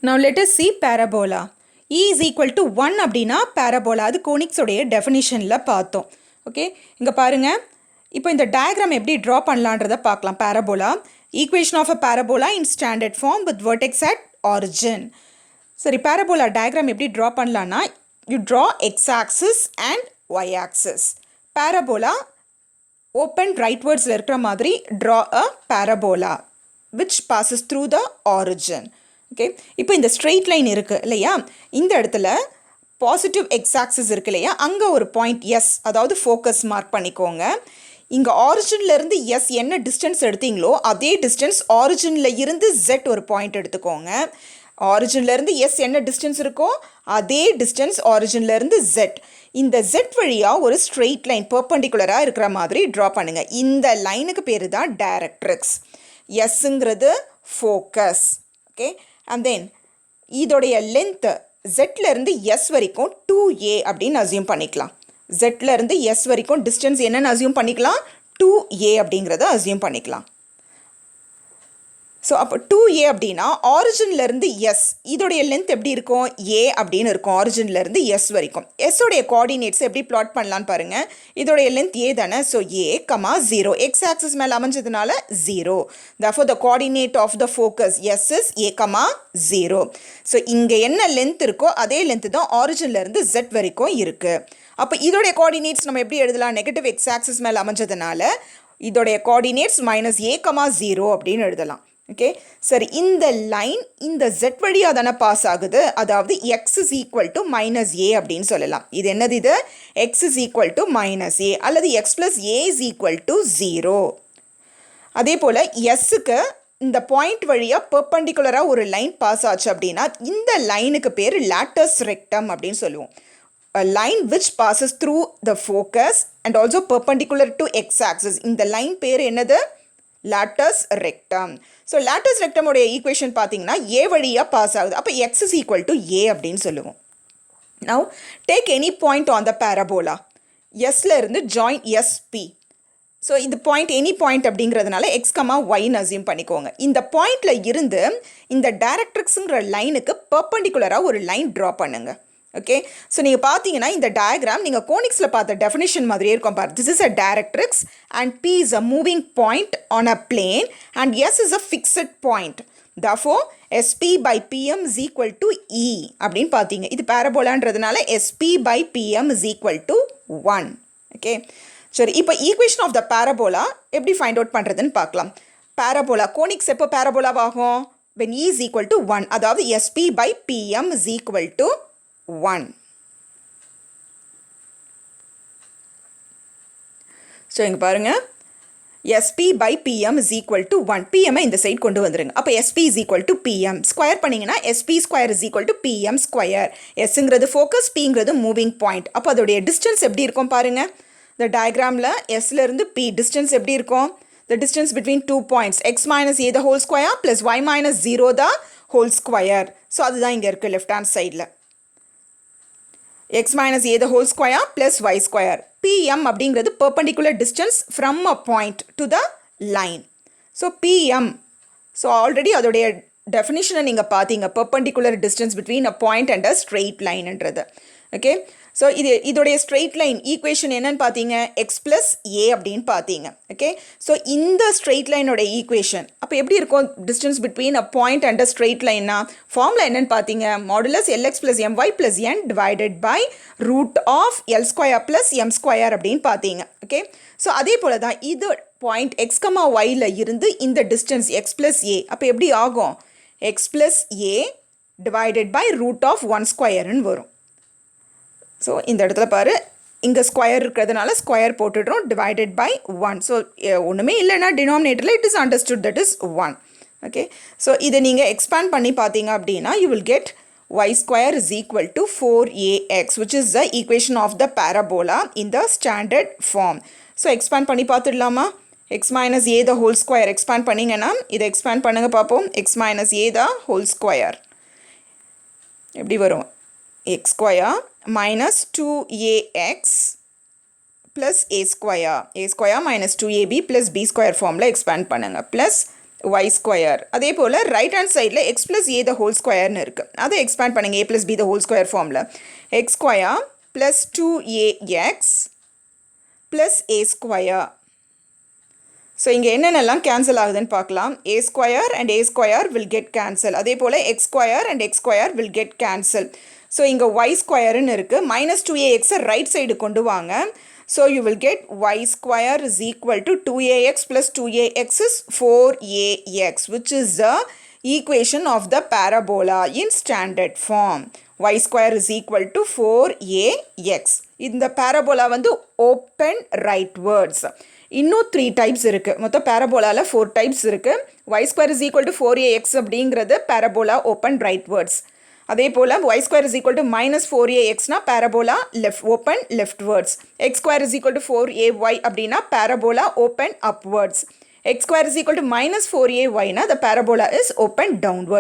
Now let us see parabola. E is equal to 1 அப்படினா parabola. அது கோனிக்ஸோடைய டெஃபினிஷனில் பார்த்தோம். Okay, இங்கே பாருங்கள். இப்போ இந்த டயக்ராம் எப்படி ட்ரா பண்ணலான்றதை பார்க்கலாம். parabola. Equation of a parabola in standard form with vertex at origin. சரி, parabola diagram எப்படி ட்ரா பண்ணலான்னா, you draw x-axis and y-axis. Parabola open rightwards இருக்கிற மாதிரி draw a parabola which passes through the origin. Okay, இப்போ இந்த straight line இருக்குது இல்லையா, இந்த இடத்துல பாசிட்டிவ் எக்ஸ்-ஆக்சிஸ் இருக்குது இல்லையா, அங்கே ஒரு பாயிண்ட் எஸ், அதாவது ஃபோக்கஸ் மார்க் பண்ணிக்கோங்க. இங்கே ஆரிஜின்லேருந்து எஸ் என்ன டிஸ்டன்ஸ் எடுத்தீங்களோ அதே டிஸ்டன்ஸ் ஆரிஜினில் இருந்து ஜெட் ஒரு பாயிண்ட் எடுத்துக்கோங்க. ஆரிஜின்லேருந்து எஸ் என்ன டிஸ்டன்ஸ் இருக்கோ அதே டிஸ்டன்ஸ் ஆரிஜின்லேருந்து ஜெட். இந்த ஜெட் வழியாக ஒரு ஸ்ட்ரெயிட் லைன் பெர்பெண்டிகுலராக இருக்கிற மாதிரி ட்ரா பண்ணுங்கள். இந்த லைனுக்கு பேர் தான் டைரக்ட்ரிக்ஸ். எஸ்ஸுங்கிறது ஃபோக்கஸ். ஓகே, அண்ட் தென் இதோடைய லென்த்து ஜெட்லேருந்து எஸ் வரைக்கும் 2a அப்படின்னு அசியூம் பண்ணிக்கலாம். ஜெட்லேருந்து எஸ் வரைக்கும் டிஸ்டன்ஸ் என்னென்னு அசியூம் பண்ணிக்கலாம், 2a அப்படிங்கிறத அசியூம் பண்ணிக்கலாம். ஸோ அப்போ 2a அப்படின்னா ஆரிஜின்லேருந்து எஸ், இதோடைய லென்த் எப்படி இருக்கும், a அப்படின்னு இருக்கும். ஆரிஜின்லேருந்து எஸ் வரைக்கும் எஸ்ஸோடைய கோஆர்டினேட்ஸ் எப்படி பிளாட் பண்ணலான்னு பாருங்கள். இதோடைய லென்த் a தானே, ஸோ a, 0, எக்ஸ் ஆக்சிஸ் மேலே அமைஞ்சதுனால 0. therefore the coordinate of the focus s is a, 0. So இங்கே என்ன லென்த் இருக்கோ அதே லென்த்து தான் ஆரிஜின்லேருந்து z வரைக்கும் இருக்குது. அப்போ இதோடைய கோஆர்டினேட்ஸ் நம்ம எப்படி எழுதலாம், நெகட்டிவ் எக்ஸ் ஆக்சிஸ் மேலே அமைஞ்சதுனால இதோடைய கோஆர்டினேட்ஸ் -a, 0 அப்படின்னு எழுதலாம். ஓகே, சரி, இந்த லைன் இந்த z வழியாக தானே பாஸ் ஆகுது, அதாவது x is equal to -a அப்படின்னு சொல்லலாம். இது என்னது, இது x is equal to -a அல்லது x plus a is equal to 0. அதே போல் எஸ்ஸுக்கு இந்த பாயிண்ட் வழியாக பெர்பெண்டிகுலராக ஒரு லைன் பாஸ் ஆச்சு அப்படின்னா இந்த லைனுக்கு பேர் லாட்டஸ் ரெக்டம் அப்படின்னு சொல்லுவோம். A line which passes through the focus and also perpendicular to x-axis. இந்த லைன் பேர் என்னது, லாட்டஸ் ரெக்டம். ஸோ லாட்டஸ் ரெக்டமுடைய ஈக்குவேஷன் பார்த்தீங்கன்னா ஏ வழியாக பாஸ் ஆகுது. அப்போ x is equal to a அப்படின்னு சொல்லுவோம். Now take any point on the parabola. எஸ்ல இருந்து ஜாயின் எஸ்பி. ஸோ இந்த பாயிண்ட் எனி பாயிண்ட் அப்படிங்கிறதுனால எக்ஸ், ஒய்ன்னு அசியூம் பண்ணிக்கோங்க. இந்த பாயிண்டில் இருந்து இந்த டைரக்ட்ரிக்ஸுங்கிற லைனுக்கு பெர்பெண்டிகுலராக ஒரு லைன் ட்ரா பண்ணுங்கள். ஓகே, ஸோ நீங்கள் பார்த்தீங்கன்னா இந்த டயக்ராம் நீங்கள் கோனிக்ஸில் பார்த்த டெஃபினேஷன் மாதிரியே இருக்கும் பாரு. This is a directrix and P is a moving point on a plane and S is a fixed point. therefore SP by PM is equal to E அப்படின்னு பார்த்தீங்க. இது பேரபோலான்றதுனால SP by PM is equal to 1. Okay, சரி, இப்போ equation of the parabola எப்படி find out பண்ணுறதுன்னு பார்க்கலாம். Parabola conics எப்போ பேரபோலாவாகும், when E is equal to 1, அதாவது SP by PM is equal to 1. So இங்கே பாருங்கள், SP by PM is equal to 1. PM இந்த சைட் கொண்டு வந்துருங்க. அப்போ SP is equal to PM. Square பண்ணிங்கன்னா SP square is equal to PM square. Sங்கிறது focus, Pங்கிறது மூவிங் பாயிண்ட். அப்போ அதோடைய டிஸ்டன்ஸ் எப்படி இருக்கும் பாருங்கள். இந்த டயக்ராமில் எஸ்லேருந்து P டிஸ்டன்ஸ் எப்படி இருக்கும், the distance between 2 points x minus a the whole square plus y minus 0 the whole square. So அதுதான் இங்கே இருக்குது லெஃப்ட் ஹேண்ட் சைடில். x minus a the whole square plus y square. PM அப்படிங்கிறது perpendicular distance from a point to the line. So PM, so already அதோடைய டெஃபினிஷனை நீங்கள் பார்த்தீங்க, perpendicular distance between a point and a straight line என்றது. Okay, so இதோடைய straight line equation என்னன்னு பார்த்தீங்க, x plus a அப்படின்னு பார்த்தீங்க. ஓகே, ஸோ இந்த ஸ்ட்ரெயிட் லைனோட ஈக்குவேஷன் அப்போ எப்படி இருக்கும், distance between a point and a straight லைன்னா ஃபார்முலா என்னன்னு பார்த்தீங்க, modulus l x plus m y plus n divided by root of l square plus m square அப்படின்னு பார்த்தீங்க. ஓகே, ஸோ அதே போல் தான் இது பாயிண்ட் எக்ஸ், ஒய்யில் இருந்து இந்த டிஸ்டன்ஸ் எக்ஸ் ப்ளஸ் ஏ, அப்போ எப்படி ஆகும், x plus a divided by root of 1 ஸ்கொயர்னு வரும். ஸோ இந்த இடத்துல பாரு, இங்கே ஸ்கொயர் இருக்கிறதுனால ஸ்கொயர் போட்டுடுறோம், டிவைடட் பை 1. ஸோ ஒன்றுமே இல்லைன்னா டினாமினேட்டரில் it is understood that is 1. Okay, so இதை நீங்கள் எக்ஸ்பேண்ட் பண்ணி பார்த்தீங்க அப்படின்னா you will get y square is equal to 4ax which is the equation of the parabola in the standard form. So expand பண்ணி பார்த்துடலாமா, x minus a the whole square expand பண்ணிங்கன்னா இதை expand பண்ணுங்க பார்ப்போம். x minus a the whole square எப்படி வரும், x square minus 2ax plus a square minus 2ab plus b square ஃபார்மில் expand பண்ணுங்க, plus y ஸ்கொயர். அதே போல் ரைட் ஹேண்ட் சைடில் x plus a the whole ஸ்கொயர்னு இருக்குது. அதை எக்ஸ்பேண்ட் பண்ணுங்கள் a plus b the whole square ஃபார்மில். X square plus 2ax plus a square. So இங்கே என்னென்னலாம் கேன்சல் ஆகுதுன்னு பார்க்கலாம். A square and a square will get cancel. அதே போல் x square and x square will get cancel. So இங்கே y ஸ்கொயர்னு இருக்குது. -2ax ரைட் சைடு கொண்டு வாங்க. So you will get y square is equal to 2ax plus 2ax is 4ax which is the equation of the parabola in standard form. y square is equal to 4ax. இந்த parabola வந்து open rightwards. இன்னும் 3 types இருக்குது. மொத்தம் பேரபோலாவில் 4 types இருக்குது. y square is equal to 4ax அப்படிங்கிறது parabola open rightwards. அதே போல் y square is equal to -4axனா parabola open leftwards. X square is equal to 4ay அப்படின்னா parabola open upwards. X square is equal to -4ayனா the parabola is open downward.